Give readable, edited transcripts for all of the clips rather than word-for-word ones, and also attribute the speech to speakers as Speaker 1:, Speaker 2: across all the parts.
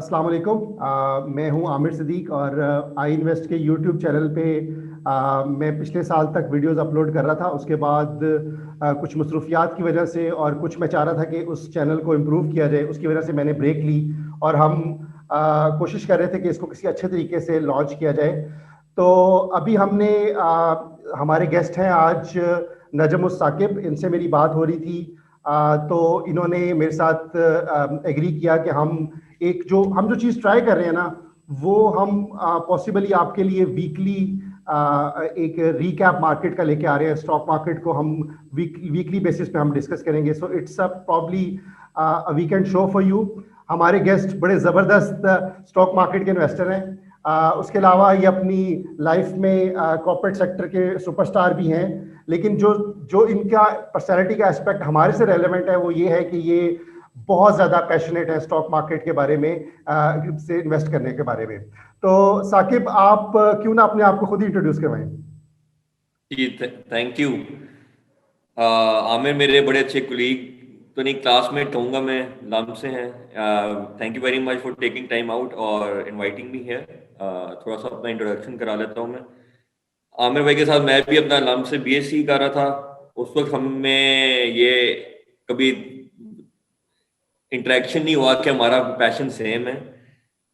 Speaker 1: अस्सलाम वालेकुम। मैं हूं आमिर सिद्दीक और आई इन्वेस्ट के यूट्यूब चैनल पे मैं पिछले साल तक वीडियोस अपलोड कर रहा था। उसके बाद कुछ मसरूफियात की वजह से और कुछ मैं चाह रहा था कि उस चैनल को इम्प्रूव किया जाए, उसकी वजह से मैंने ब्रेक ली और हम कोशिश कर रहे थे कि इसको किसी अच्छे तरीके से लॉन्च किया जाए। तो अभी हमने हमारे गेस्ट हैं आज नजम उस साकिब, इनसे मेरी बात हो रही थी। तो इन्होंने मेरे साथ एग्री किया कि हम जो चीज़ ट्राई कर रहे हैं ना, वो हम पॉसिबली आपके लिए वीकली एक रीकैप मार्केट का लेके आ रहे हैं। स्टॉक मार्केट को हम वीकली बेसिस पे हम डिस्कस करेंगे। सो it's a probably a weekend show for you. हमारे गेस्ट बड़े ज़बरदस्त स्टॉक मार्केट के इन्वेस्टर हैं। उसके अलावा ये अपनी लाइफ में कॉर्पोरेट सेक्टर के सुपरस्टार भी हैं। लेकिन जो जो इनका पर्सनैलिटी का एस्पेक्ट हमारे से रेलेवेंट है वो ये है कि ये बहुत ज़्यादा पैशनेट है स्टॉक मार्केट के बारे में, से इन्वेस्ट करने के बारे में। तो साकिब, आप क्यों ना अपने आप को खुद ही इंट्रोड्यूस करवाएं।
Speaker 2: जी, थैंक यू। आमिर मेरे बड़े अच्छे कुलीग तो नहीं, क्लासमेट कहूँगा मैं, लम से हैं। Thank you very much for taking time out और इनवाइटिंग मी हियर। थोड़ा सा अपना इंट्रोडक्शन करा लेता हूँ मैं। आमिर भाई के साथ मैं भी अपना लम से बीएससी कर रहा था। उस वक्त हमें ये कभी इंटरेक्शन नहीं हुआ कि हमारा पैशन सेम है।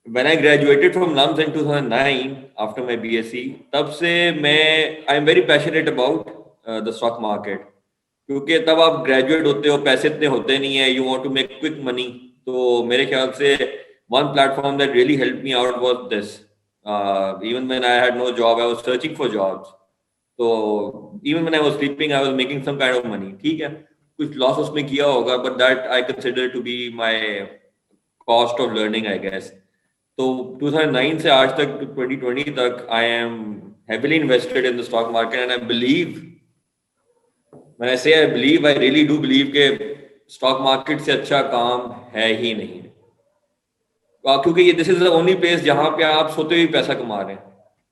Speaker 2: When I graduated from LUMS in 2009 after my BSc, तब से मैं I am very passionate about the stock market. क्योंकि तब आप ग्रेजुएट होते हो, पैसे इतने होते नहीं है, you want to make quick money. तो मेरे ख्याल से one platform that really help me out was this. Even when I had no job I was searching for jobs. तो even when I was sleeping I was making some kind of money. ठीक है, कुछ loss उसमें किया होगा, but that I consider to be my cost of learning I guess. तो 2009 से आज तक 2020 तक I am heavily invested in the stock market and I believe, when I say I believe, I really do believe कि stock market से अच्छा काम है ही नहीं। क्योंकि ये this is the only place जहां पे आप सोते हुए पैसा कमा रहे हैं।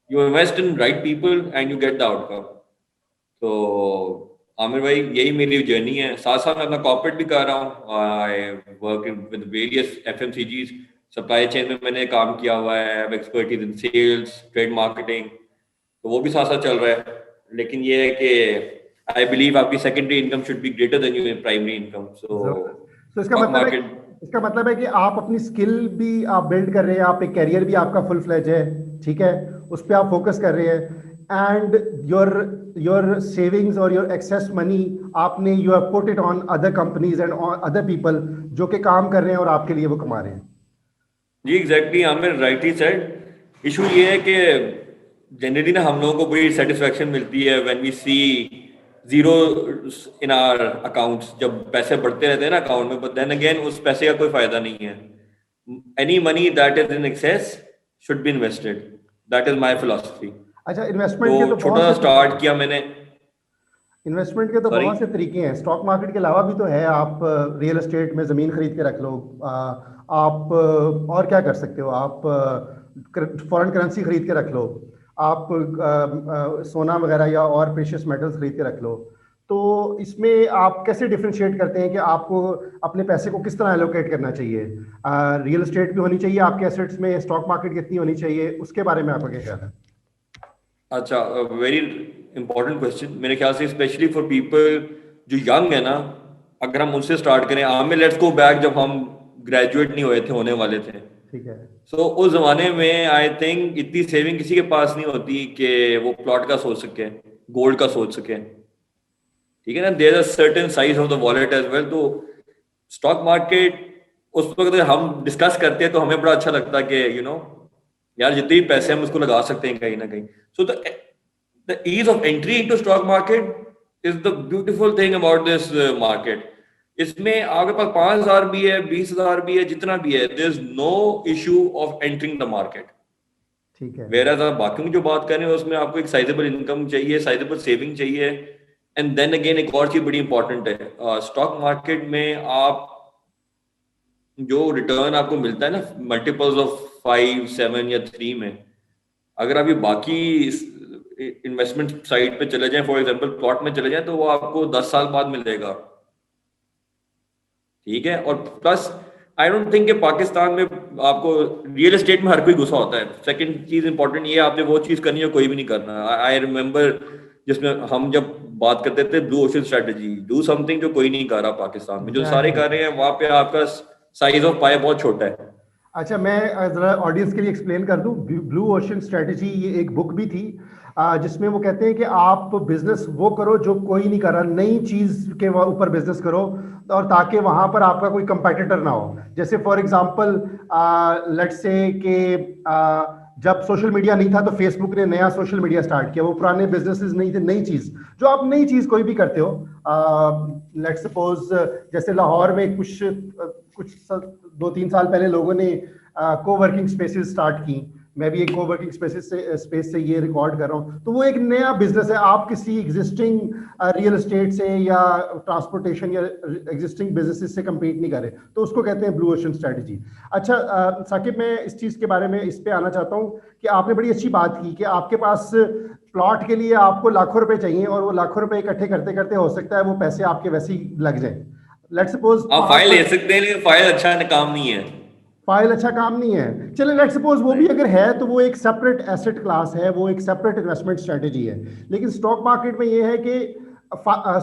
Speaker 2: You invest in right people and you get the outcome. तो आमिर भाई, यही मेरी जर्नी है। साथ साथ मैं अपना कॉर्पोरेट भी कर रहा हूँ। I work with various FMCGs. Supply chain में मैंने काम किया हुआ है, expertise in sales, trade marketing, तो वो भी साथ साथ चल रहा है। लेकिन ये है कि आई बिलीव आपकी secondary income should be greater than your primary income. So
Speaker 1: तो
Speaker 2: स्टॉक मार्केट।
Speaker 1: इसका मतलब है कि आप अपनी स्किल भी आप बिल्ड कर रहे हैं, आप एक कैरियर भी आपका फुल फ्लेज है, ठीक है, उस पर आप फोकस कर रहे हैं। एंड योर योर सेविंग्स और योर एक्सेस मनी आपने you have put it on other companies and other people जो कि काम कर रहे हैं और आपके लिए वो कमा रहे हैं।
Speaker 2: जी एग्जैक्टली, आमिर राइट ही सेड। इशू ये है कि जनरली ना हम लोगों को बड़ी सेटिस्फेक्शन मिलती है when we see zero in our accounts, जब पैसे बढ़ते रहते हैं ना अकाउंट में। बट देन अगेन उस पैसे का कोई फायदा नहीं है। Any money that is in excess should be invested. That is my philosophy.
Speaker 1: अच्छा,
Speaker 2: तो छोटा सा स्टार्ट किया मैंने।
Speaker 1: इन्वेस्टमेंट के तो
Speaker 2: सॉरी।
Speaker 1: बहुत से तरीके हैं, स्टॉक मार्केट के अलावा भी तो है। आप रियल एस्टेट में ज़मीन खरीद के रख लो, आप और क्या कर सकते हो, आप फॉरेन करेंसी खरीद के रख लो, आप सोना वगैरह या और प्रेशियस मेटल्स खरीद के रख लो। तो इसमें आप कैसे डिफरेंशिएट करते हैं कि आपको अपने पैसे को किस तरह एलोकेट करना चाहिए? रियल एस्टेट भी होनी चाहिए आपके एसेट्स में, स्टॉक मार्केट कितनी होनी चाहिए, उसके बारे में आपका क्या ख्याल है?
Speaker 2: अच्छा, वेरी इंपॉर्टेंट क्वेश्चन। मेरे ख्याल से स्पेशली फॉर पीपल जो यंग है ना, अगर हम उनसे स्टार्ट करें, आमिर लेट्स गो बैक जब हम ग्रेजुएट नहीं हुए थे, होने वाले थे।
Speaker 1: ठीक है।
Speaker 2: सो उस जमाने में आई थिंक इतनी सेविंग किसी के पास नहीं होती कि वो प्लॉट का सोच सके, गोल्ड का सोच सके। ठीक है ना, there is a certain size of the wallet as well. तो स्टॉक मार्केट उस वक्त हम डिस्कस करते हैं तो हमें बड़ा अच्छा लगता है कि यार जितने भी पैसे हम उसको लगा सकते हैं कहीं ना कहीं। So the ease of entry into stock market is the beautiful thing about this market. इसमें आपके पास 5,000 भी है, 20,000 भी है, जितना भी है, there is no issue of entering the market.
Speaker 1: ठीक है।
Speaker 2: वेयर एज आप बाकी की जो बात कर रहे हैं उसमें आपको एक साइजेबल इनकम चाहिए, साइजेबल सेविंग चाहिए। एंड देन अगेन एक और चीज बड़ी इंपॉर्टेंट है स्टॉक मार्केट में, आप जो रिटर्न आपको मिलता है ना, मल्टीपल्स ऑफ 5, 7 या 3 में, अगर आप ये बाकी इन्वेस्टमेंट साइट पे चले जाएं, फॉर एग्जांपल प्लॉट में चले जाएं, तो वो आपको 10 साल बाद मिलेगा। ठीक है, और प्लस आई डोंट थिंक कि पाकिस्तान में आपको रियल एस्टेट में हर कोई घुसा होता है। सेकंड चीज इंपॉर्टेंट ये है, आपने वो चीज करनी है कोई भी नहीं करना। आई रिमेम्बर जिसमें हम जब बात करते थे blue ocean strategy, do something जो कोई नहीं कर रहा पाकिस्तान में, जो सारे
Speaker 1: एग्जैक्टली।
Speaker 2: कर रहे हैं वहां पे आपका साइज ऑफ पाई बहुत छोटा है।
Speaker 1: अच्छा, मैं जरा ऑडियंस के लिए एक्सप्लेन कर दूं। ब्लू ओशन स्ट्रेटजी ये एक बुक भी थी, जिसमें वो कहते हैं कि आप बिजनेस वो करो जो कोई नहीं कर रहा, नई चीज के ऊपर बिजनेस करो, और ताकि वहां पर आपका कोई कंपेटिटर ना हो। जैसे फॉर एग्जांपल लेट्स से कि जब सोशल मीडिया नहीं था तो फेसबुक ने नया सोशल मीडिया स्टार्ट किया, वो पुराने बिजनेसेस नहीं थे, नई चीज। जो आप नई चीज कोई भी करते हो, लेट्स सपोज जैसे लाहौर में कुछ 2-3 साल पहले लोगों ने कोवर्किंग स्पेसेस स्टार्ट की। मैं भी एक कोवर्किंग स्पेस से ये रिकॉर्ड कर रहा हूँ। तो वो एक नया बिजनेस है, आप किसी एग्जिस्टिंग रियल एस्टेट से या ट्रांसपोर्टेशन या एग्जिस्टिंग बिजनेसेस से compete नहीं कर रहे, तो उसको कहते हैं ब्लू ओशन स्ट्रेटजी। अच्छा साकिब, मैं इस चीज के बारे में इस पे आना चाहता हूँ कि आपने बड़ी अच्छी बात की कि आपके पास प्लॉट के लिए आपको लाखों रुपए चाहिए, और वो लाखों रुपए इकट्ठे करते करते हो सकता है वो पैसे आपके वैसे ही लग जाए। लेट्स सपोज
Speaker 2: आप फाइल ले सकते हैं, लेकिन फाइल अच्छा काम नहीं है।
Speaker 1: फाइल अच्छा काम नहीं है, चले लेट्स सपोज वो भी अगर है तो वो एक सेपरेट एसेट क्लास है, वो एक सेपरेट इन्वेस्टमेंट स्ट्रेटेजी है। लेकिन स्टॉक मार्केट में ये है कि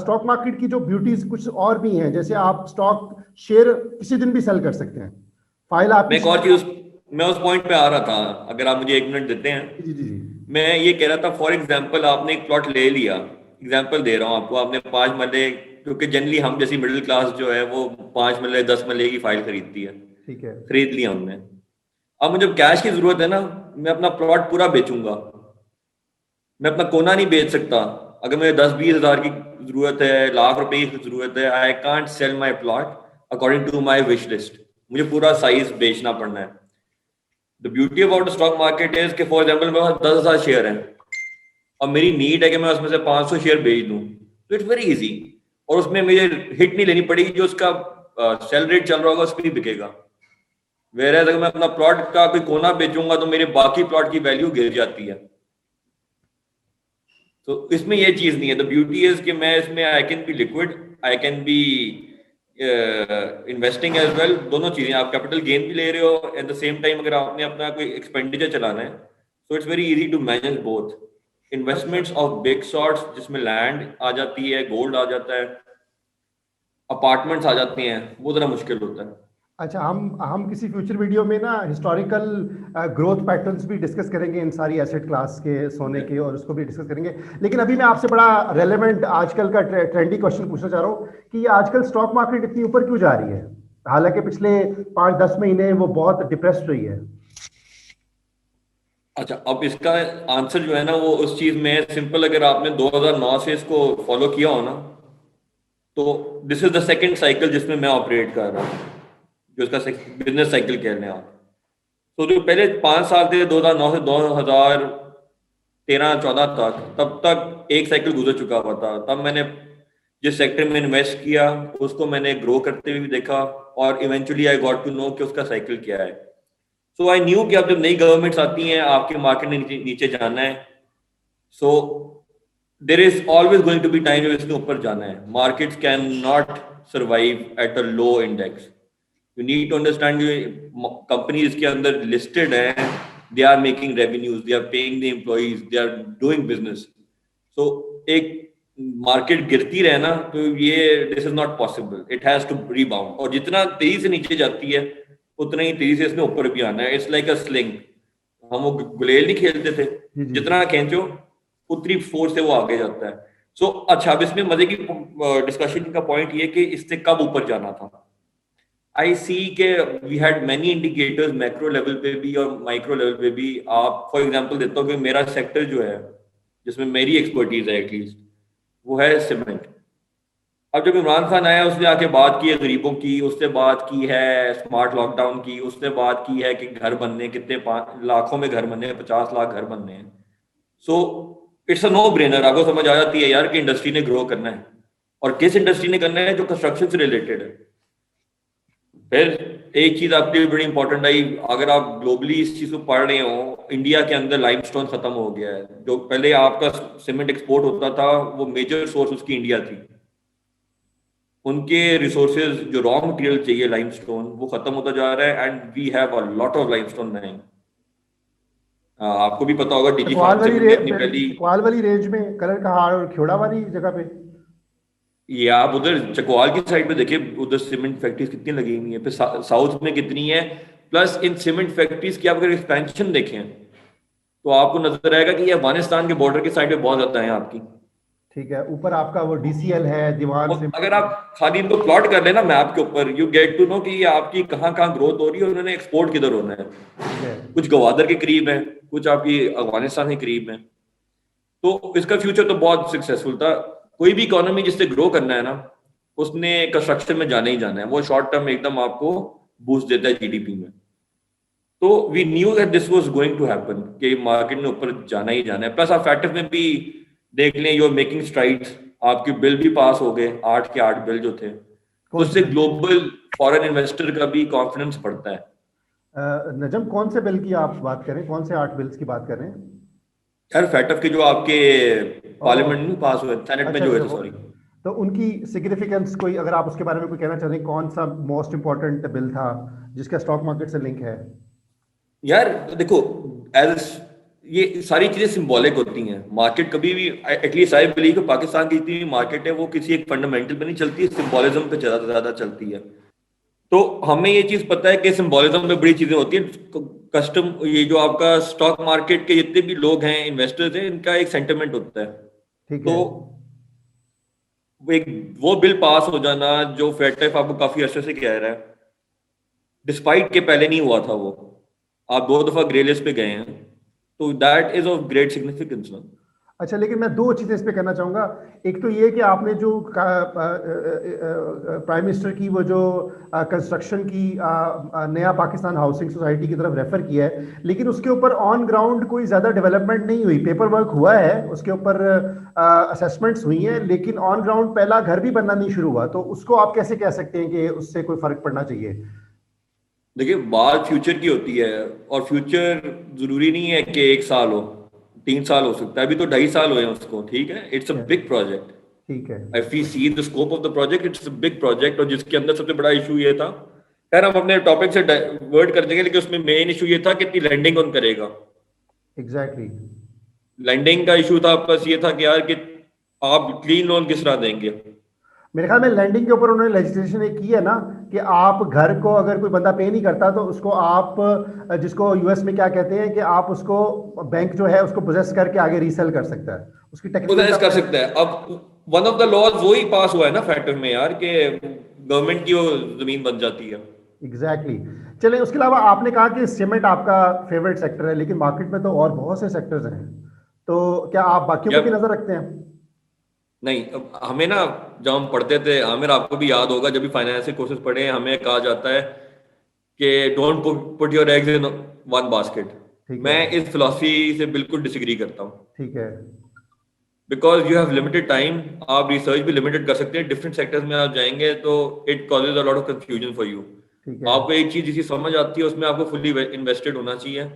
Speaker 1: स्टॉक मार्केट की जो ब्यूटीज कुछ और भी हैं, जैसे आप स्टॉक शेयर किसी दिन भी सेल कर सकते हैं। फाइल
Speaker 2: मैं
Speaker 1: आपकी
Speaker 2: एक और चीज, मैं उस पॉइंट पे आ रहा था, अगर आप मुझे 1 मिनट देते हैं।
Speaker 1: जी जी जी।
Speaker 2: मैं ये कह रहा था, फॉर एग्जाम्पल आपने एक प्लॉट ले लिया, एग्जाम्पल दे रहा हूँ आपको, आपने 5 मरले, क्योंकि जनरली हम जैसी मिडिल क्लास जो है वो 5 मरले 10 मरले की फाइल खरीदती है,
Speaker 1: ठीक है।
Speaker 2: खरीद लिया हमने। अब मुझे जब कैश की जरूरत है ना, मैं अपना प्लॉट पूरा बेचूंगा, मैं अपना कोना नहीं बेच सकता। अगर मुझे 10-20 हज़ार की जरूरत है, लाख रुपए की जरूरत है, I can't sell my plot according to my wish list, मुझे पूरा साइज बेचना पड़ना है। The beauty about stock market is कि फॉर एग्जाम्पल मेरे पास 10,000 शेयर हैं और मेरी नीड है कि मैं उसमें से 500 शेयर बेच दूं, तो इट्स वेरी इजी। और उसमें मुझे हिट नहीं लेनी पड़ेगी, जो उसका सेल रेट चल रहा होगा उस पर ही बिकेगा। वेर अगर मैं अपना प्लॉट का कोई कोना बेचूंगा तो मेरे बाकी प्लॉट की वैल्यू गिर जाती है। तो इसमें ये चीज नहीं है। द ब्यूटी इज कि मैं इसमें I can be liquid, I can be investing as well, दोनों चीजें। आप कैपिटल गेन भी ले रहे हो एट द सेम टाइम, अगर आपने अपना कोई एक्सपेंडिचर चलाना है, so it's very easy to manage both.
Speaker 1: अच्छा
Speaker 2: इन्वेस्टमेंट्स ऑफ बिग शॉट्स जिसमें लैंड आ जाती है, गोल्ड आ जाता है, अपार्टमेंट्स आ जाती हैं, वो जरा मुश्किल होता है।
Speaker 1: अच्छा, हम किसी फ्यूचर वीडियो में ना हिस्टोरिकल ग्रोथ पैटर्न्स भी डिस्कस करेंगे इन सारी एसेट क्लास के, सोने के, और उसको भी डिस्कस करेंगे। लेकिन अभी मैं आपसे बड़ा रेलेवेंट आजकल का ट्रेंडी क्वेश्चन पूछना चाह रहा हूँ कि ये आजकल स्टॉक मार्केट इतनी ऊपर क्यों जा रही है, हालांकि पिछले 5-10 महीने वो बहुत डिप्रेस्ड रही है।
Speaker 2: अच्छा, अब इसका आंसर जो है ना वो उस चीज में सिंपल, अगर आपने 2009 से इसको फॉलो किया हो ना, तो this is the second cycle जिसमें मैं ऑपरेट कर रहा हूँ, जो इसका बिजनेस साइकिल कह रहे हैं आप। तो जो पहले 5 साल थे, 2009 से 2013-14 तक, तब तक एक साइकिल गुजर चुका हुआ था। तब मैंने जिस सेक्टर में इन्वेस्ट किया उसको मैंने ग्रो करते हुए भी देखा, और eventually I got to know कि उसका साइकिल क्या है। सो आई न्यू कि अब जब नई गवर्नमेंट्स आती हैं, आपके मार्केट ने नीचे जाना है, so there is always going to be time जब इसके ऊपर जाना है। Markets can not survive at a low index. You need to understand, companies के अंदर लिस्टेड है, they are making revenues, they are paying the employees, they are doing business. So एक market गिरती रहे ना, तो ये this is not possible, it has to rebound. और जितना तेजी से नीचे जाती है उतना ही तेजी से इसने ऊपर भी आना है। It's like a sling. हम वो गुलेल नहीं खेलते थे,
Speaker 1: जी जी जी।
Speaker 2: जितना खींचो उतनी फोर्स से वो आगे जाता है। सो अच्छा, अब इसमें मजे की डिस्कशन का पॉइंट ये कि इससे कब ऊपर जाना था। आई सी के we had many indicators, macro level पे भी और माइक्रो लेवल पे भी। आप फॉर एग्जांपल देता हूँ कि मेरा सेक्टर जो है, जिसमें मेरी एक्सपर्टीज है एटलीस्ट, वो है सीमेंट। अब जब इमरान खान आया, उसने आके बात की है गरीबों की, उसने बात की है स्मार्ट लॉकडाउन की, उसने बात की है कि घर बनने कितने, 5 लाखों में घर बनने हैं, 50 लाख घर बनने हैं। So it's a no brainer, आपको समझ आ जाती है यार कि इंडस्ट्री ने ग्रो करना है, और किस इंडस्ट्री ने करना है, जो कंस्ट्रक्शन से रिलेटेड है। फिर एक चीज आपके लिए बड़ी इंपॉर्टेंट आई, अगर आप ग्लोबली इस चीज को पढ़ रहे हो, इंडिया के अंदर लाइमस्टोन खत्म हो गया है। जो पहले आपका सीमेंट एक्सपोर्ट होता था, वो मेजर सोर्स उसकी इंडिया थी। उनके रिसोर्सेज जो रॉ मटेरियल चाहिए लाइमस्टोन वो खत्म होता जा रहा है, and we have a lot of limestone mine. आपको भी पता होगा डीजी खान से मैंने अपनी पहली,
Speaker 1: चकवाल वाली रेंज में कलर कहाड़ और खेड़ा वाली जगह पे।
Speaker 2: ये आप उधर चकवाल की साइड पे देखिए, उधर सीमेंट फैक्ट्रीज कितनी लगी हुई है, फिर साउथ में कितनी है। प्लस इन सीमेंट फैक्ट्रीज की आप अगर एक्सपेंशन देखें तो आपको नजर आएगा कि ये अफगानिस्तान के बॉर्डर के साइड पे बहुत ज्यादा है आपकी।
Speaker 1: ठीक है, ऊपर आपका वो डीसीएल है, दीवान
Speaker 2: और
Speaker 1: से।
Speaker 2: अगर आप खाली इनको प्लॉट कर लेना मैप के ऊपर, यू गेट टू नो कि ये आपकी कहाँ कहाँ ग्रोथ हो रही है और उन्होंने एक्सपोर्ट किधर होना है।
Speaker 1: ठीक है।
Speaker 2: कुछ गवादर के करीब है, कुछ आपकी अफगानिस्तान के करीब है। तो इसका फ्यूचर तो बहुत सक्सेसफुल था। कोई भी इकोनॉमी जिससे ग्रो करना है ना, उसने कंस्ट्रक्शन में जाना ही जाना है। वो शॉर्ट टर्म एकदम आपको बूस्ट देता है जीडीपी में। तो we knew that this was going to happen कि मार्केट में ऊपर जाना ही जाना है। प्लस आप फैक्टर में भी देख लें, यू आर मेकिंग स्ट्राइड्स। आपके बिल भी पास हो गए, 8 के 8 बिल जो थे, तो
Speaker 1: कौन
Speaker 2: उससे
Speaker 1: से?
Speaker 2: ग्लोबल फॉरेन इन्वेस्टर का भी कॉन्फिडेंस बढ़ता है।
Speaker 1: नजम, कौन से बिल की आप बात करें, कौन से 8 बिल्स की बात कर रहे हैं?
Speaker 2: यार फैटफ के जो आपके
Speaker 1: ओह,
Speaker 2: पार्लियामेंट में पास हुए, सेनेट में
Speaker 1: अच्छा
Speaker 2: जो हुए
Speaker 1: अच्छा,
Speaker 2: थे,
Speaker 1: वो।
Speaker 2: सॉरी।
Speaker 1: तो उनकी सिग्निफिकेंस कोई, अगर आप उसके बारे में कोई कहना चाहते हैं, कौन सा मोस्ट इंपॉर्टेंट बिल था जिसका स्टॉक मार्केट से लिंक है?
Speaker 2: यार देखो, एज ये सारी चीजें सिंबॉलिक होती हैं। मार्केट कभी भी, एटलीस्ट आई बिलीव कि पाकिस्तान की जितनी भी मार्केट है वो किसी एक फंडामेंटल पे नहीं चलती है, सिंबॉलिज्म पे ज्यादा ज्यादा चलती है। तो हमें ये चीज पता है कि सिंबॉलिज्म में बड़ी चीजें होती हैं। कस्टम, ये जो आपका स्टॉक मार्केट के जितने भी लोग हैं, इन्वेस्टर्स हैं, इनका एक सेंटिमेंट होता है।
Speaker 1: ठीक
Speaker 2: तो
Speaker 1: है।
Speaker 2: एक वो बिल पास हो जाना जो फेडटेफ आपको काफी अर्से से कह रहा है, डिस्पाइट के पहले नहीं हुआ था वो, आप 2 दफा ग्रे लिस्ट पे गए हैं, तो that is of great significance ना।
Speaker 1: अच्छा, लेकिन मैं दो चीजें इस पे करना चाहूंगा। एक तो ये कि आपने जो प्राइम मिनिस्टर की वो जो कंस्ट्रक्शन की नया पाकिस्तान हाउसिंग सोसाइटी की तरफ रेफर किया है, लेकिन उसके ऊपर ऑन ग्राउंड कोई ज्यादा डेवलपमेंट नहीं हुई। पेपर वर्क हुआ है, उसके ऊपर असेसमेंट्स हुई हैं, लेकिन ऑन ग्राउंड पहला घर भी बनना नहीं शुरू हुआ। तो उसको आप कैसे कह सकते हैं कि उससे कोई फर्क पड़ना चाहिए?
Speaker 2: देखिए, बात फ्यूचर की होती है, और फ्यूचर जरूरी नहीं है कि 1 साल हो, 3 साल हो सकता है। अभी तो 2.5 साल हुए हैं उसको, ठीक है। It's a big project.
Speaker 1: ठीक है।
Speaker 2: If we see the scope of the project, it's a big project. और जिसके अंदर सबसे बड़ा इशू ये था, खैर हम अपने टॉपिक से वर्ड कर देंगे, लेकिन उसमें मेन इशू ये था कि इतनी लैंडिंग कौन करेगा।
Speaker 1: एग्जैक्टली।
Speaker 2: लैंडिंग का इशू था बस ये था कि यार कि आप क्लीन लोन किस तरह देंगे।
Speaker 1: मेरे ख्याल में लैंडिंग के ऊपर उन्होंने लेजिस्लेशन एक की है ना, कि आप घर को अगर कोई बंदा पे नहीं करता तो उसको आप, जिसको यूएस में क्या कहते हैं, कि आप उसको, बैंक जो है उसको पोजेस करके आगे रीसेल कर सकता है। उसकी टेक्निकल
Speaker 2: पोजेस
Speaker 1: टर्म
Speaker 2: कर
Speaker 1: है।
Speaker 2: सकता है। अब वन ऑफ द लॉज वो ही पास हुआ है ना फैक्टर में यार, कि गवर्नमेंट की वो जमीन बन जाती है।
Speaker 1: एग्जैक्टली। चलें, उसके अलावा आपने कहा कि सीमेंट आपका फेवरेट सेक्टर है, लेकिन मार्केट में तो और बहुत से सेक्टर्स हैं। तो क्या आप बाकियों पे भी
Speaker 2: जब
Speaker 1: नजर रखते हैं?
Speaker 2: नहीं, अब हमें ना, जब हम पढ़ते थे, आमिर आपको भी याद होगा, जब भी फाइनेंशियल कोर्सेज पढ़े हैं, हमें कहा जाता है कि don't put your eggs in one basket.
Speaker 1: ठीक है।
Speaker 2: मैं इस फिलॉसफी से बिल्कुल डिसएग्री करता हूँ।
Speaker 1: ठीक है।
Speaker 2: Because you have limited time, आप रिसर्च भी लिमिटेड कर सकते हैं। डिफरेंट सेक्टर्स में आप जाएंगे तो it causes a lot of confusion for you.
Speaker 1: ठीक है।
Speaker 2: आपको एक चीज जिसकी समझ आती है उसमें आपको फुली इन्वेस्टेड होना चाहिए।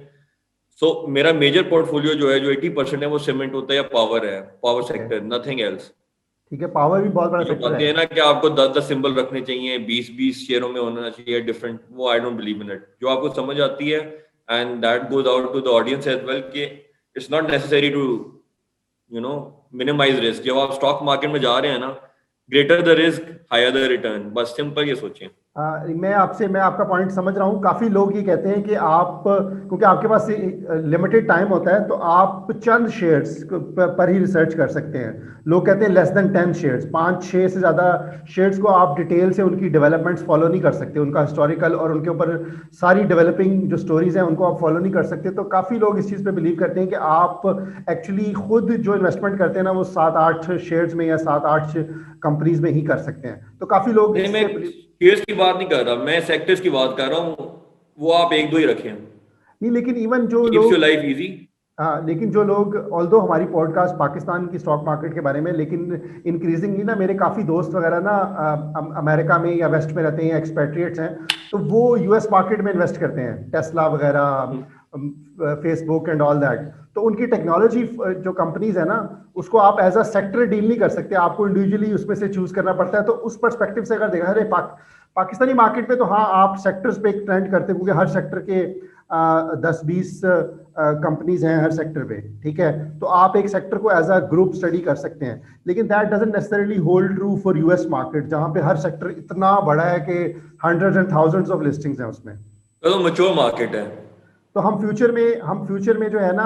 Speaker 2: सो मेरा मेजर पोर्टफोलियो जो है, जो 80% है, वो सीमेंट होता है या पावर है, पावर
Speaker 1: ठीक है।
Speaker 2: Sector, nothing else.
Speaker 1: ठीक है, पावर भी बहुत बड़ा
Speaker 2: ये जो
Speaker 1: सेक्टर है।
Speaker 2: कहते हैं ना कि आपको 10-10 सिंबल रखने चाहिए, 20-20 शेयरों में होना चाहिए डिफरेंट, वो I don't believe in it. जो आपको समझ आती है, and that goes out to the audience as well, कि it's not necessary to minimise risk. जब आप स्टॉक मार्केट में जा रहे हैं ना, greater the risk higher the return, बस सिंपल ये सोचें।
Speaker 1: मैं आपका पॉइंट समझ रहा हूँ। काफी लोग ये कहते हैं कि आप, क्योंकि आपके पास लिमिटेड टाइम होता है, तो आप चंद शेयर्स पर ही रिसर्च कर सकते हैं। लोग कहते हैं लेस देन 10 शेयर्स, 5-6 से ज्यादा शेयर्स को आप डिटेल से उनकी डेवलपमेंट्स फॉलो नहीं कर सकते, उनका हिस्टोरिकल और उनके ऊपर सारी डेवलपिंग जो स्टोरीज हैं उनको आप फॉलो नहीं कर सकते। तो काफी लोग इस चीज पे बिलीव करते हैं कि आप एक्चुअली खुद जो इन्वेस्टमेंट करते हैं ना, वो 7-8 शेयर्स में या 7-8 कंपनीज में ही कर सकते हैं। तो काफी लोग
Speaker 2: नहीं, मैं
Speaker 1: इससे
Speaker 2: शेयर्स की बात नहीं कर रहा, मैं सेक्टर्स की बात कर रहा हूँ। वो आप 1-2 ही रखें,
Speaker 1: नहीं, लेकिन इवन जो
Speaker 2: कीप्स योर
Speaker 1: लोग,
Speaker 2: लाइफ इजी।
Speaker 1: हाँ, लेकिन जो लोग, ऑल्दो हमारी पॉडकास्ट पाकिस्तान की स्टॉक मार्केट के बारे में, लेकिन इंक्रीजिंगली ना मेरे काफ़ी दोस्त वगैरह ना अमेरिका में या वेस्ट में रहते हैं, एक्सपेट्रिएट्स हैं, तो वो यूएस मार्केट में इन्वेस्ट करते हैं, टेस्ला वगैरह, फेसबुक एंड ऑल दैट। तो उनकी टेक्नोलॉजी जो कंपनीज है ना, उसको आप एज अ सेक्टर डील नहीं कर सकते, आपको इंडिविजुअली उसमें से चूज करना पड़ता है। तो उस पर्सपेक्टिव से अगर देखा जाए पाकिस्तानी मार्केट में, तो हाँ आप सेक्टर्स पे एक ट्रेंड करते हैं, क्योंकि हर सेक्टर के 10-20 कंपनीज हैं हर सेक्टर पे, ठीक है। तो आप एक सेक्टर को एज अ ग्रुप स्टडी कर सकते हैं, लेकिन that doesn't necessarily hold true for US market, जहां पे हर सेक्टर इतना बड़ा है कि hundreds and thousands of listings हैं उसमें।
Speaker 2: तो मैच्योर मार्केट है।
Speaker 1: तो हम फ्यूचर में जो है ना,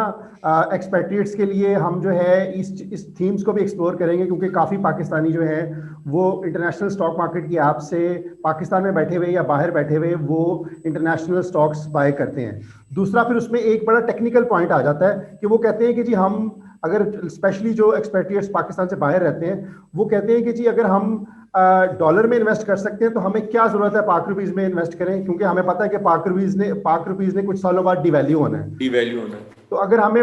Speaker 1: एक्सपेट्रिएट्स के लिए हम जो है इस थीम्स को भी एक्सप्लोर करेंगे, क्योंकि काफ़ी पाकिस्तानी जो है वो इंटरनेशनल स्टॉक मार्केट की ऐप से पाकिस्तान में बैठे हुए या बाहर बैठे हुए वो इंटरनेशनल स्टॉक्स बाय करते हैं। दूसरा, फिर उसमें एक बड़ा टेक्निकल पॉइंट आ जाता है कि वो कहते हैं कि जी हम अगर, स्पेशली जो एक्सपेट्रिएट्स पाकिस्तान से बाहर रहते हैं, वो कहते हैं कि जी अगर हम डॉलर में इन्वेस्ट कर सकते हैं तो हमें क्या जरूरत है पाक रुपीज में इन्वेस्ट करें, क्योंकि हमें पता है कि पाक रुपीज ने कुछ सालों बाद डिवैल्यू होना है।
Speaker 2: डिवैल्यू होना है।
Speaker 1: तो अगर हमें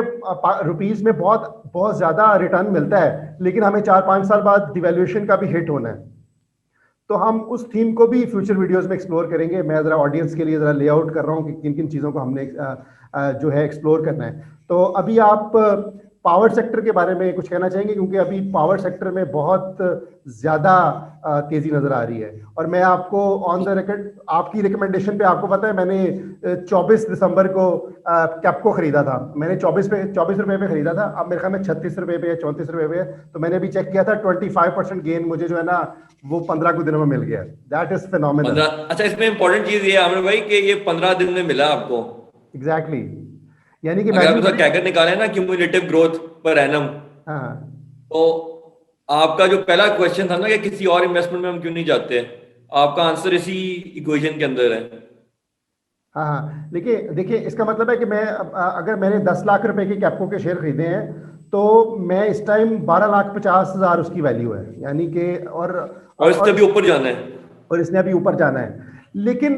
Speaker 1: रुपीज में बहुत बहुत ज्यादा रिटर्न मिलता है, लेकिन हमें 4-5 साल बाद डिवैल्यूएशन का भी हिट होना है, तो हम उस थीम को भी फ्यूचर वीडियोस में एक्सप्लोर करेंगे। मैं जरा ऑडियंस के लिए जरा लेआउट कर रहा हूँ कि किन किन चीज़ों को हमने जो है एक्सप्लोर करना है। तो अभी आप पावर सेक्टर के बारे में कुछ कहना चाहेंगे, क्योंकि अभी पावर सेक्टर में बहुत ज़्यादा तेज़ी नज़र आ रही है। और मैं आपको ऑन द रिकॉर्ड, आपकी रिकमेंडेशन पे, आपको पता है मैंने 24 दिसंबर को कैप्को खरीदा था। मैंने 24 रुपये पे खरीदा था, अब मेरे ख्याल में 36 रुपये पे या 34 रुपये पे है। तो मैंने अभी चेक किया था, 25% गेन मुझे जो है ना वो 15 कुछ दिनों में मिल गया। That is phenomenal.
Speaker 2: अच्छा, इसमें इंपॉर्टेंट चीज ये आमिर भाई कि ये 15 दिन में मिला आपको।
Speaker 1: एग्जैक्टली, यानी कि
Speaker 2: अगर आप उसका कैगर निकाले ना क्यूमुलेटिव ग्रोथ पर एनम,
Speaker 1: हाँ
Speaker 2: तो आपका जो पहला क्वेश्चन था ना कि किसी और इन्वेस्टमेंट में हम क्यों नहीं जाते, आपका आंसर इसी इक्वेशन के अंदर है।
Speaker 1: हाँ हाँ, देखिए इसका मतलब है कि मैं अगर मैंने 10 लाख रुपए के कैप्को के शेयर खरीदे हैं, तो मैं इस टाइम 12,50,000 उसकी वैल्यू है, यानी कि
Speaker 2: और इससे भी ऊपर जाना है।
Speaker 1: और इसने अभी ऊपर जाना है। लेकिन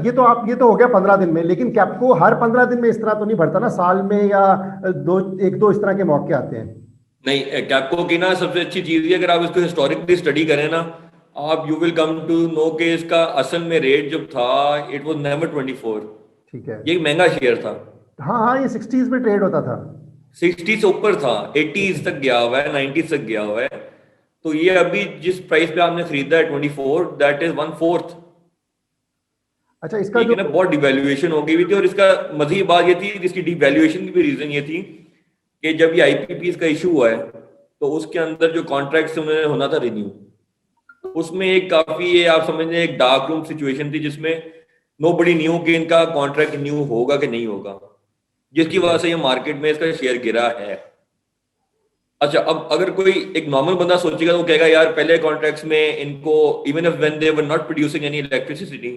Speaker 1: ये तो हो गया 15 दिन में, लेकिन कैप्को हर 15 दिन में इस तरह तो नहीं बढ़ता ना, साल में या एक दो इस तरह के मौके आते हैं।
Speaker 2: नहीं, कैप्को की ना सबसे अच्छी चीज है, अगर आप इसको हिस्टोरिकली स्टडी करें ना, आप you will come to know के इसका असल में रेट जब था, इट वाज नेवर 24।
Speaker 1: ठीक है,
Speaker 2: ये महंगा शेयर था।
Speaker 1: हाँ हाँ, ये 60s में ट्रेड होता था,
Speaker 2: 60 से ऊपर था, 80s तक गया हुआ है, 90s तक गया हुआ है। तो ये अभी जिस प्राइस पे आपने खरीदा है 24, दैट इज 1/4।
Speaker 1: अच्छा, इसका
Speaker 2: ठीक
Speaker 1: जो
Speaker 2: है ना, बहुत डिवैल्यूएशन हो गई हुई थी। और इसका मज़े बात ये थी, इसकी डिवैल्यूएशन की भी रीजन ये थी कि जब ये आईपीपी का इशू हुआ है, तो उसके अंदर जो कॉन्ट्रैक्ट उन्होंने होना था रिन्यू, उसमें एक काफी, ये आप समझ लें, एक डार्क रूम सिचुएशन थी, जिसमें नोबडी न्यू कि इनका कॉन्ट्रैक्ट रिन्यू होगा कि नहीं होगा, जिसकी वजह से ये मार्केट में इसका शेयर गिरा है। अच्छा, अब अगर कोई एक नॉर्मल बंदा सोचेगा तो वो कहेगा यार पहले कॉन्ट्रैक्ट्स में इनको, even if when they were not producing any electricity,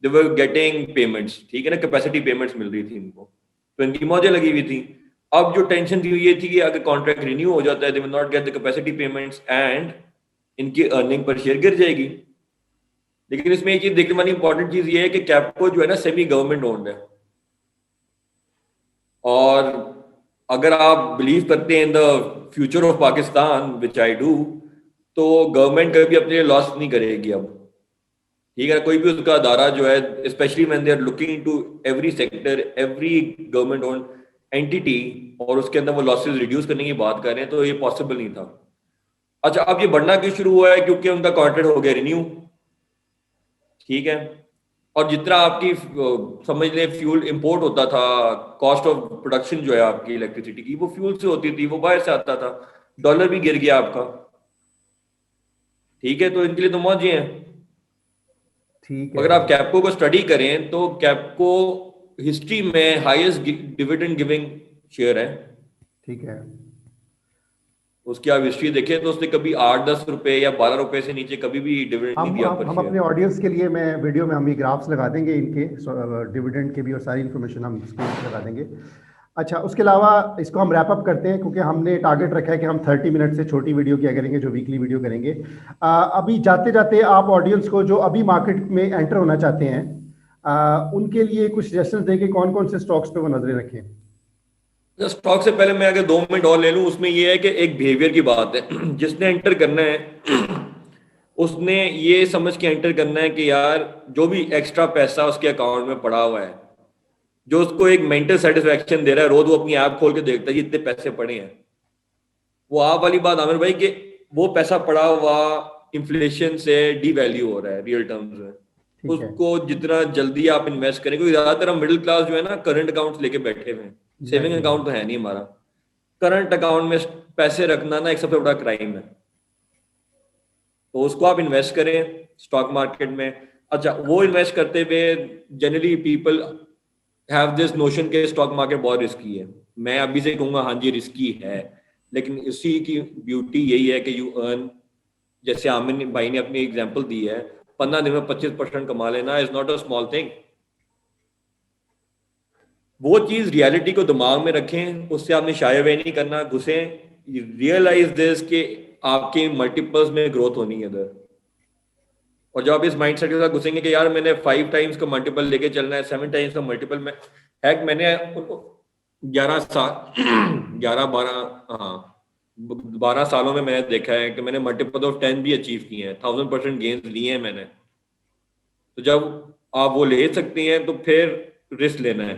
Speaker 2: they were getting payments, ठीक है ना, कैपेसिटी पेमेंट्स मिल रही थी इनको, तो इनकी मौजें लगी हुई थी। अब जो टेंशन थी ये थी कि अगर कॉन्ट्रैक्ट रिन्यू हो जाता है, they will not get the capacity payments and इनकी अर्निंग पर शेयर गिर जाएगी। लेकिन इसमें एक चीज देखने वाली इंपॉर्टेंट चीज ये है कि कैप्को जो है ना सेमी गवर्नमेंट ओन्ड है, और अगर आप बिलीव करते हैं in the future of Pakistan, which I do, तो गवर्नमेंट कभी अपने लिए लॉस नहीं करेगी अब। ठीक है, कोई भी उसका अदारा जो है, specially when they are looking into every sector, every government owned entity, और उसके अंदर वो लॉसेस रिड्यूस करने की बात कर रहे हैं, तो ये पॉसिबल नहीं था। अच्छा, अब ये बढ़ना क्यों शुरू हुआ है? क्योंकि उनका कॉन्ट्रैक्ट हो गया रिन्यू, ठीक है। और जितना आपकी समझ लें फ्यूल इंपोर्ट होता था, कॉस्ट ऑफ प्रोडक्शन जो है आपकी इलेक्ट्रिसिटी की, वो फ्यूल से होती थी, वो बाहर से आता था, डॉलर भी गिर गया आपका, ठीक है। तो इनके लिए तो मौज हैं।
Speaker 1: ठीक है,
Speaker 2: अगर आप कैप्को को स्टडी करें तो कैप्को हिस्ट्री में हाईएस्ट डिविडेंड गिविंग शेयर है।
Speaker 1: ठीक है,
Speaker 2: उसकी आप हिस्ट्री देखें तो उसने कभी 8-10 रुपए या 12 रुपए से नीचे कभी भी डिविडेंड नहीं दिया पर
Speaker 1: हम
Speaker 2: शेयर।
Speaker 1: अपने ऑडियंस के लिए, मैं वीडियो में हम ये ग्राफ्स लगा देंगे इनके डिविडेंड के भी, और सारी इन्फॉर्मेशन हम स्क्रीन पर लगा देंगे। अच्छा, उसके अलावा इसको हम रैप अप करते हैं, क्योंकि हमने टारगेट रखा है कि हम 30 मिनट से छोटी वीडियो किया करेंगे, जो वीकली वीडियो करेंगे। अभी जाते जाते आप ऑडियंस को जो अभी मार्केट में एंटर होना चाहते हैं, उनके लिए कुछ सजेशंस दें कि कौन कौन से स्टॉक्स पे वो नजरें रखें।
Speaker 2: स्टॉक से पहले मैं अगर 2 मिनट और ले लूं, उसमें ये है कि एक बिहेवियर की बात है। जिसने एंटर करना है उसने ये समझ के एंटर करना है कि यार जो भी एक्स्ट्रा पैसा उसके अकाउंट में पड़ा हुआ है, जो उसको एक मेंटल सेटिस्फेक्शन दे रहा है, रोज वो अपनी ऐप खोल के देखता है इतने पैसे पड़े हैं। वो आप वाली बात आमिर भाई कि वो पैसा पड़ा हुआ इन्फ्लेशन से डीवैल्यू हो रहा है रियल टर्म्स में।
Speaker 1: ठीक है।
Speaker 2: उसको जितना जल्दी आप इन्वेस्ट करें, क्योंकि ज्यादातर हम मिडिल क्लास जो है ना करंट अकाउंट लेके बैठे हुए हैं, सेविंग
Speaker 1: एग्जैक्टली।
Speaker 2: अकाउंट तो है नहीं हमारा। करंट अकाउंट में पैसे रखना ना एक सबसे बड़ा क्राइम है। तो उसको आप इन्वेस्ट करें स्टॉक मार्केट में। अच्छा, वो इन्वेस्ट करते हुए generally people have this notion के स्टॉक मार्केट बहुत रिस्की है। मैं अभी से कहूंगा हाँ जी रिस्की है, लेकिन इसी की ब्यूटी यही है कि यू अर्न, जैसे आमिर भाई ने अपनी एग्जांपल दी है, 15 दिन में 25% कमा लेना is not a small thing. वो चीज रियलिटी को दिमाग में रखें, उससे आपने शाय अवे नहीं करना, घुसे, रियलाइज दिस कि आपके मल्टीपल्स में ग्रोथ होनी है इधर। और जब आप इस माइंडसेट के साथ घुसेंगे कि यार मैंने 5 टाइम्स का मल्टीपल लेके चलना है, 7 टाइम्स का मल्टीपल में हैक, मैंने 11 साल 11-12, हाँ 12 सालों में मैंने देखा है कि मैंने मल्टीपल ऑफ 10 भी अचीव किए हैं, 1000% गेन्स लिए हैं मैंने। तो जब आप वो ले सकते हैं तो फिर रिस्क लेना है।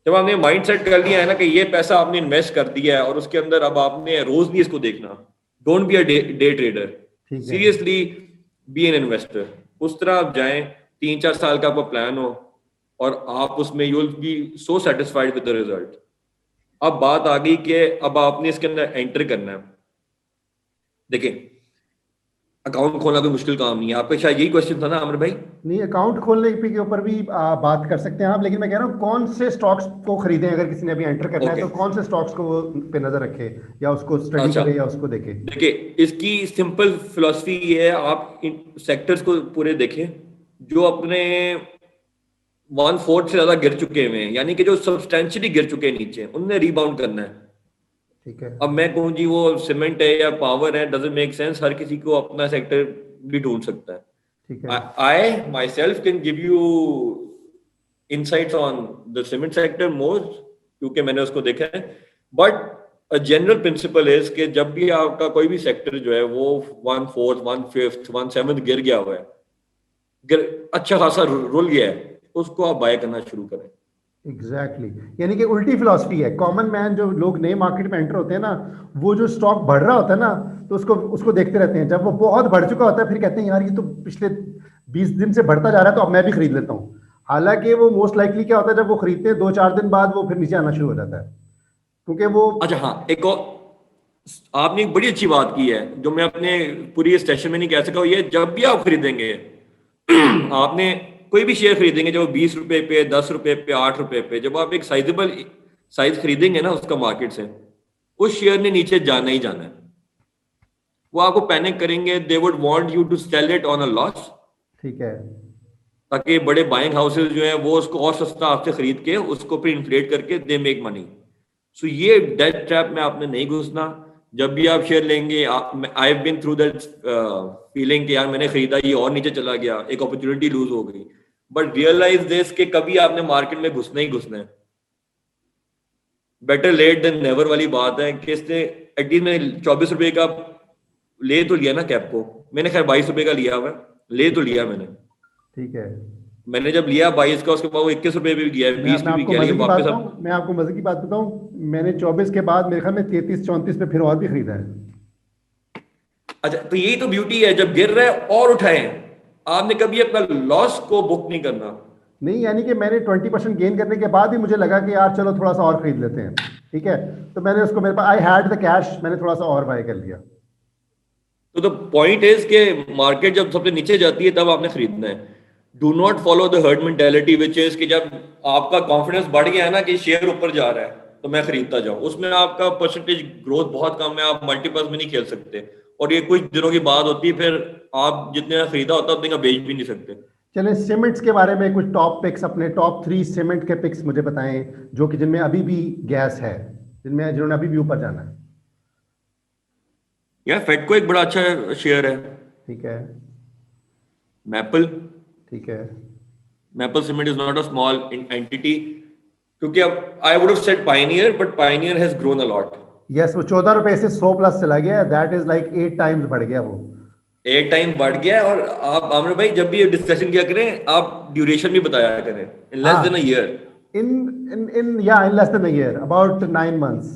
Speaker 2: जब आपने माइंड सेट कर लिया है ना कि ये पैसा आपने इन्वेस्ट कर दिया है और उसके अंदर अब आपने रोज नहीं इसको देखना, don't be a day trader,
Speaker 1: ठीक है।
Speaker 2: Seriously be an investor. उस तरह आप जाएं, 3-4 साल का आपका प्लान हो और आप उसमें you will be so satisfied with the result. अब बात आ गई कि अब आपने इसके अंदर एंटर करना है। देखिए, अकाउंट खोलना कोई मुश्किल काम नहीं है। आपका शायद यही क्वेश्चन था ना आमिर भाई?
Speaker 1: नहीं, अकाउंट खोलने के ऊपर भी बात कर सकते हैं आप, लेकिन मैं कह रहा हूँ कौन से स्टॉक्स को खरीदें अगर किसी ने अभी एंटर करना है,
Speaker 2: ओके,
Speaker 1: तो कौन से स्टॉक्स को वो पे नजर रखे, या उसको स्टडी
Speaker 2: अच्छा,
Speaker 1: करे या उसको देखे।
Speaker 2: देखिए इसकी सिंपल फिलॉसफी ये है, आप इन सेक्टर्स को पूरे देखें जो अपने 1/4 से ज्यादा गिर चुके हुए हैं, यानी कि जो सब्सटेंशियली गिर चुके हैं नीचे, उनने रीबाउंड करना है।
Speaker 1: ठीक है।
Speaker 2: अब मैं कहूँ जी वो सीमेंट है या पावर है, डजंट मेक सेंस, हर किसी को अपना सेक्टर भी ढूंढ सकता है।
Speaker 1: ठीक है।
Speaker 2: I myself can give you insights on the cement sector more, क्योंकि मैंने उसको देखा है। बट अ जनरल प्रिंसिपल है कि जब भी आपका कोई भी सेक्टर जो है वो 1/4, 1/5, 1/7 गिर गया हुआ है, अच्छा खासा रुल गया है, उसको आप बाय करना शुरू करें।
Speaker 1: एग्जैक्टली यानी कि उल्टी फिलॉसफी है। कॉमन मैन, जो लोग नए मार्केट में एंटर होते हैं ना, वो जो स्टॉक बढ़ रहा होता है ना, तो उसको उसको देखते रहते हैं। जब वो बहुत बढ़ चुका होता है फिर कहते हैं यार ये तो पिछले 20 दिन से बढ़ता जा रहा है, तो अब मैं भी खरीद लेता हूँ। हालांकि वो मोस्ट लाइकली क्या होता है, जब वो खरीदते हैं 2-4 दिन बाद वो फिर नीचे आना शुरू हो जाता है, क्योंकि वो।
Speaker 2: अच्छा हाँ, एक और आपने एक बड़ी अच्छी बात की है जो मैं अपने पूरी स्टेशन में नहीं कह सका, ये जब भी आप खरीदेंगे आपने कोई भी शेयर खरीदेंगे, जब 20 रुपए पे, 10 रुपए पे, 8 रुपए पे, जब आप एक साइजेबल साइज खरीदेंगे ना उसका मार्केट से, उस शेयर ने नीचे जाना ही जाना है। वो आपको पैनिक करेंगे, they would want you to sell it on a loss,
Speaker 1: ठीक है।
Speaker 2: ताकि बड़े बाइंग हाउसेस जो है वो उसको और सस्ता आपसे खरीद के उसको फिर इन्फ्लेट करके दे मेक मनी। सो ये डेट ट्रैप में आपने नहीं घुसना। जब भी आप शेयर लेंगे, I have been through that feeling कि यार मैंने खरीदा, ये और नीचे चला गया, एक अपॉर्चुनिटी लूज हो गई। बट रियलाइज दिस कि कभी आपने मार्केट में घुसना ही घुसना है। बेटर लेट देन नेवर वाली बात है कि इसने एटलीस्ट मैंने 24 रुपए का ले तो लिया ना कैप को, मैंने खैर 22 रुपए का लिया हुआ है, ले तो
Speaker 1: ठीक है।
Speaker 2: लिया मैंने।
Speaker 1: ठीक है।
Speaker 2: मैंने जब लिया 22 का, उसके बाद वो 21 रुपए भी गया है,
Speaker 1: मैं
Speaker 2: 20
Speaker 1: मैं
Speaker 2: पे भी
Speaker 1: आपको
Speaker 2: गया,
Speaker 1: मजे
Speaker 2: लेकिन
Speaker 1: की बात
Speaker 2: वापस अब।
Speaker 1: बताऊं, मैं आपको मजे की बात बताऊं, मैंने 24 के बाद मेरे ख्याल में 33-34 पे फिर और भी खरीदा है।
Speaker 2: अच्छा, तो यही तो ब्यूटी है, जब गिर रहा है और उठाएं। आपने कभी अपना लॉस को बुक नहीं करना।
Speaker 1: नहीं, यानी कि मैंने 20% गेन करने के बाद ही मुझे लगा कि यार चलो थोड़ा सा और खरीद लेते हैं। ठीक है। तो मैंने उसको, मेरे पास आई हैड द कैश, मैंने थोड़ा सा और बाय कर लिया।
Speaker 2: तो द पॉइंट इज के मार्केट जब सबसे नीचे जाती है तब आपने खरीदना है। Do not follow the herd mentality which is कि जब आपका कॉन्फिडेंस बढ़ गया है ना कि शेयर ऊपर जा रहा है तो मैं खरीदता जाऊं, उसमें आपका परसेंटेज ग्रोथ बहुत कम है, आप मल्टीपल्स में नहीं खेल सकते। और ये कुछ दिनों की बात होती है, फिर आप जितने का खरीदा होता है उतने का बेच भी नहीं सकते।
Speaker 1: चलें सीमेंट्स के बारे में कुछ टॉप पिक्स, अपने टॉप 3 सीमेंट के पिक्स मुझे बताएं, जो कि जिनमें अभी भी गैस है, जिन्होंने अभी भी ऊपर जाना है।
Speaker 2: यार फेडको एक बड़ा अच्छा शेयर है।
Speaker 1: ठीक है।
Speaker 2: मैपल,
Speaker 1: ठीक है।
Speaker 2: Maple cement is not a small entity, क्योंकि अब I would have said Pioneer, but Pioneer has grown a lot.
Speaker 1: Yes, वो 14 रुपए से 100 प्लस चला गया, दैट इज लाइक 8 टाइम्स बढ़ गया वो।
Speaker 2: 8 टाइम बढ़ गया है। और आप आमिर भाई जब भी ये डिस्कशन किया करें, आप ड्यूरेशन भी बताया करें, इन लेस
Speaker 1: हाँ,
Speaker 2: than a year.
Speaker 1: in less than a year, about 9 months.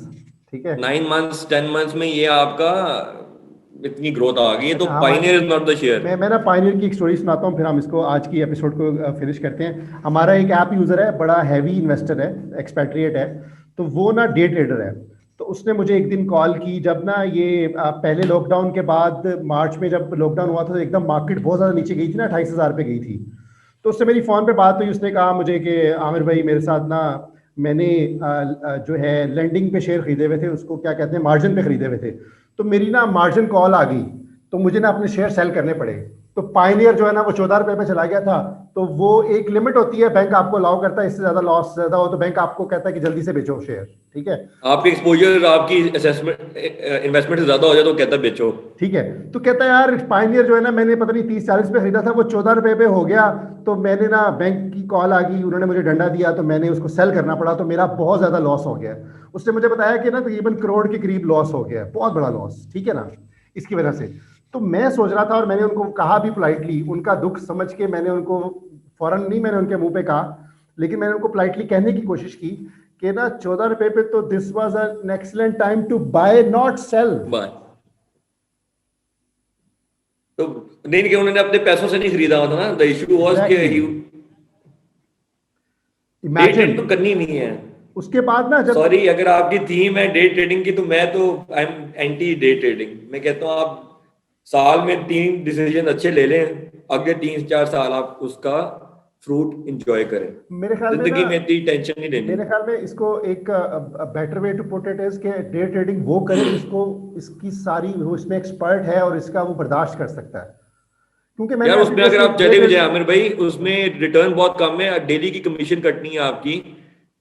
Speaker 1: ठीक है,
Speaker 2: 9 months 10 months में ये आपका इतनी ग्रोथ आ गई है, तो
Speaker 1: अच्छा
Speaker 2: Pioneer is not the share.
Speaker 1: मैं ना पायनियर की एक स्टोरी सुनाता हूँ, फिर हम इसको आज की एपिसोड को फिनिश करते हैं। हमारा एक ऐप यूज़र है, बड़ा हैवी इन्वेस्टर है, एक्सपेट्रिएट है, तो वो ना डे ट्रेडर है। तो उसने मुझे एक दिन कॉल की जब ना ये पहले लॉकडाउन के बाद मार्च में जब लॉकडाउन हुआ था तो एकदम मार्केट बहुत ज़्यादा नीचे गई थी ना, 28,000 पे गई थी। तो उससे मेरी फ़ोन पे बात हुई, उसने कहा मुझे कि आमिर भाई मेरे साथ ना मैंने जो है लेंडिंग पे शेयर खरीदे हुए थे, उसको क्या कहते हैं, मार्जिन पे खरीदे हुए थे, तो मेरी ना मार्जिन कॉल आ गई, तो मुझे ना अपने शेयर सेल करने पड़े। तो पायनियर जो है ना वो 14 रुपए पे चला गया था। तो वो एक लिमिट होती है, बैंक आपको अलाउ करता है, इससे ज्यादा लॉस ज्यादा हो तो बैंक आपको कहता है कि जल्दी से बेचो शेयर। ठीक है,
Speaker 2: आपकी एक्सपोजर आपकी असेसमेंट इन्वेस्टमेंट से ज्यादा हो जाए तो कहता है बेचो।
Speaker 1: ठीक है। तो कहता है यार पायनियर जो है ना मैंने पता नहीं 30-40 पे खरीदा था, वो 14 रुपए पे हो गया, तो मैंने ना बैंक की कॉल आ गई, उन्होंने मुझे डंडा दिया, तो मैंने उसको सेल करना पड़ा, तो मेरा बहुत ज्यादा लॉस हो गया। उसने मुझे बताया कि ना तकरीबन करोड़ के करीब लॉस हो गया, बहुत बड़ा लॉस, ठीक है ना, इसकी वजह से। तो मैं सोच रहा था, और मैंने उनको कहा भी पोलाइटली, उनका दुख समझ के मैंने उनको फौरन नहीं मैंने उनके मुंह पे कहा, लेकिन मैंने उनको पोलाइटली कहने की कोशिश की कि ना 14 रुपए पे तो this was an excellent time to buy not sell.
Speaker 2: Buy तो नहीं कि उन्होंने अपने पैसों से नहीं खरीदा होता ना, द इशू वाज कि डे ट्रेडिंग तो
Speaker 1: इमेजिन
Speaker 2: करनी नहीं है।
Speaker 1: उसके बाद ना जब
Speaker 2: सॉरी, अगर आपकी थीम है डे ट्रेडिंग की तो मैं तो I am anti day trading. मैं कहता हूँ आप साल में 3 डिसीजन अच्छे ले लें, अगले 3-4 साल आप उसका फ्रूट एंजॉय करें।
Speaker 1: मेरे ख्याल में
Speaker 2: जिंदगी
Speaker 1: ना
Speaker 2: में इतनी टेंशन नहीं लेनी।
Speaker 1: मेरे ख्याल में इसको एक better way to put it is कि डे ट्रेडिंग वो करे जिसको इसकी सारी वो इसमें एक्सपर्ट है और इसका वो बर्दाश्त कर सकता है। क्योंकि मैंने
Speaker 2: यार
Speaker 1: अभी
Speaker 2: उसमें अगर
Speaker 1: जैसे
Speaker 2: आप
Speaker 1: डे
Speaker 2: चले भी जाए
Speaker 1: ट्रेडिंग,
Speaker 2: आमिर भाई, उसमें रिटर्न बहुत कम है, डेली की कमीशन कटनी है आपकी।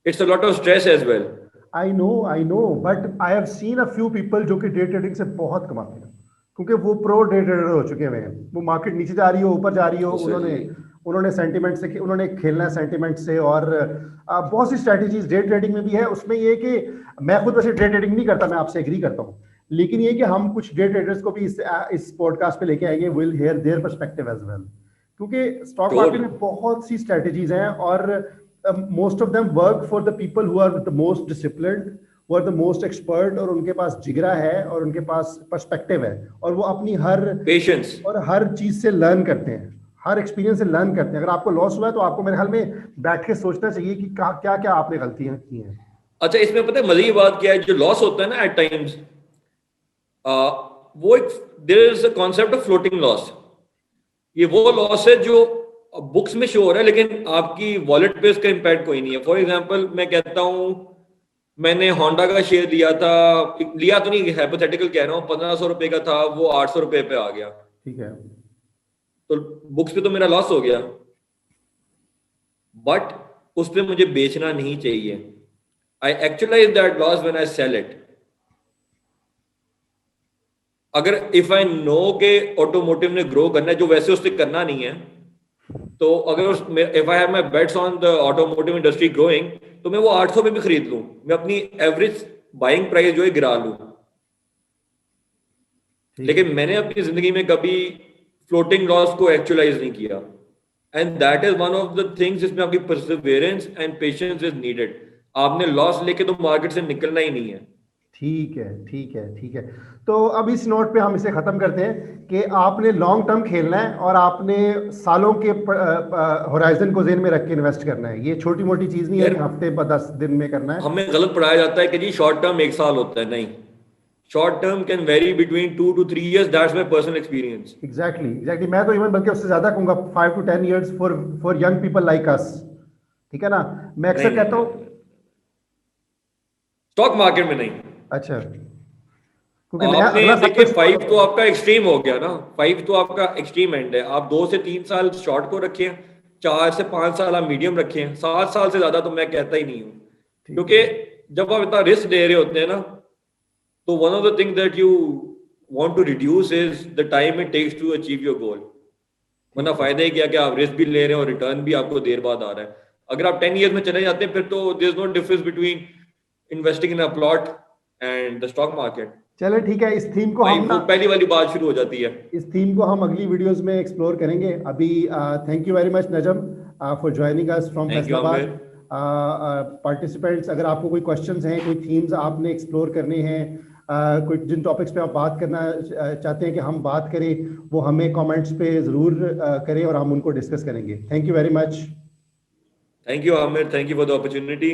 Speaker 2: It's a lot of stress as well.
Speaker 1: I know, but I have seen a few people जो कि डे ट्रेडिंग से बहुत कमाते हैं, क्योंकि वो प्रो डे ट्रेडर हो चुके हैं। वो मार्केट नीचे जा रही हो ऊपर जा रही हो, उन्होंने
Speaker 2: सही।
Speaker 1: उन्होंने सेंटिमेंट से उन्होंने खेलना है सेंटिमेंट से, और बहुत सी स्ट्रैटेजीज डे ट्रेडिंग में भी है। उसमें ये कि मैं खुद वैसे डे ट्रेडिंग नहीं करता, मैं आपसे एग्री करता हूँ, लेकिन ये कि हम कुछ डे ट्रेडर्स को भी इस पॉडकास्ट पे लेके आएंगे, will hear their perspective as well, क्योंकि स्टॉक
Speaker 2: श्योर।
Speaker 1: मार्केट में बहुत सी स्ट्रैटेजीज हैं, और most of them work for the people who are the most disciplined, वो आर द मोस्ट एक्सपर्ट, और उनके पास जिगरा है और उनके पास पर्सपेक्टिव है, और वो अपनी
Speaker 2: पेशेंस।
Speaker 1: हर चीज से लर्न करते हैं, हर एक्सपीरियंस से लर्न करते हैं। अगर आपको लॉस हुआ है तो आपको मेरे ख्याल में बैठ के सोचना चाहिए कि क्या क्या आपने गलतियां की हैं।
Speaker 2: अच्छा, इसमें पता है मजे की बात क्या है, जो लॉस होता है ना एट टाइम्स, वो एक there is a concept of floating loss. ये वो लॉस है जो बुक्स में शो हो रहा है लेकिन आपकी वॉलेट पे उसका इम्पैक्ट कोई नहीं है। फॉर एग्जांपल मैं कहता हूँ, मैंने होंडा का शेयर लिया था, लिया तो नहीं, हाइपोथेटिकल कह रहा हूँ, 1500 रुपए का था, वो 800 रुपए पे आ गया,
Speaker 1: ठीक है,
Speaker 2: तो बुक्स पे तो मेरा लॉस हो गया, बट उस पे मुझे बेचना नहीं चाहिए। I actualize that loss when I sell it. अगर इफ आई नो के ऑटोमोटिव ने ग्रो करना है, जो वैसे उससे करना नहीं है, तो अगर if I have my bets on the automotive industry growing, तो मैं वो 800 पे भी खरीद लूं, मैं अपनी एवरेज बाइंग प्राइस जो है गिरा लूं। लेकिन मैंने अपनी जिंदगी में कभी फ्लोटिंग लॉस को एक्चुअलाइज नहीं किया, and that is one of the things जिसमें आपकी Perseverance and patience is needed. आपने लॉस लेके तो मार्केट से निकलना ही नहीं है।
Speaker 1: ठीक है, ठीक है, ठीक है। तो अब इस नोट पे हम इसे खत्म करते हैं कि आपने लॉन्ग टर्म खेलना है और आपने सालों के होराइजन को जेन में रख के इन्वेस्ट करना है। ये छोटी मोटी चीज नहीं है
Speaker 2: यार
Speaker 1: कि हफ्ते 10 दिन में करना है।
Speaker 2: हमें गलत पढ़ाया जाता है कि जी शॉर्ट टर्म 1 साल होता है, नहीं, short term can very between 2 to 3 years। That's my personal experience.
Speaker 1: Exactly मैं तो इवन बल्कि उससे ज्यादा कहूंगा, 5 to 10 years for young people like us. ठीक है ना, मैं
Speaker 2: नहीं
Speaker 1: अक्सर
Speaker 2: नहीं
Speaker 1: कहता
Speaker 2: नहीं,
Speaker 1: हूँ।
Speaker 2: स्टॉक मार्केट में नहीं।
Speaker 1: अच्छा, क्योंकि नया
Speaker 2: आपने
Speaker 1: अगला सब
Speaker 2: देखिए
Speaker 1: कुछ
Speaker 2: 5 तो आपका एक्सट्रीम हो गया ना, 5 तो आपका एक्सट्रीम एंड है। आप 2 से 3 साल शॉर्ट को रखें, 4 से 5 साल आप मीडियम रखें, 7 साल से ज्यादा तो मैं कहता ही नहीं हूँ।
Speaker 1: ठीक
Speaker 2: क्योंकि
Speaker 1: है,
Speaker 2: जब आप इतना रिस्क ले रहे होते हैं ना, तो one of the thing that you want to reduce is the time it takes to achieve your goal. वरना
Speaker 1: ठीक है,
Speaker 2: फायदा ही क्या कि आप रिस्क भी ले रहे हैं और रिटर्न भी आपको देर बाद आ रहा है। अगर आप 10 years में चले जाते हैं, फिर तो there is no difference between investing in a plot and the stock market.
Speaker 1: चले ठीक है। इस थीम को
Speaker 2: भाई
Speaker 1: हम
Speaker 2: वो
Speaker 1: ना
Speaker 2: पहली वाली बात शुरू हो जाती है।
Speaker 1: इस थीम को हम अगली वीडियोस में एक्सप्लोर करेंगे। अभी thank you very much Najam for joining us from
Speaker 2: thank you
Speaker 1: Faisalabad.
Speaker 2: Aamir.
Speaker 1: Participants, अगर आपको कोई क्वेश्चंस हैं, कोई थीम्स आपने एक्सप्लोर करने हैं, कोई जिन टॉपिक्स पे आप बात करना चाहते हैं कि हम बात करें, वो हमें कमेंट्स पे ज़रूर करें और हम उनको डिस्कस करेंगे. Thank you very much.
Speaker 2: Thank you, Amir. Thank you for the opportunity.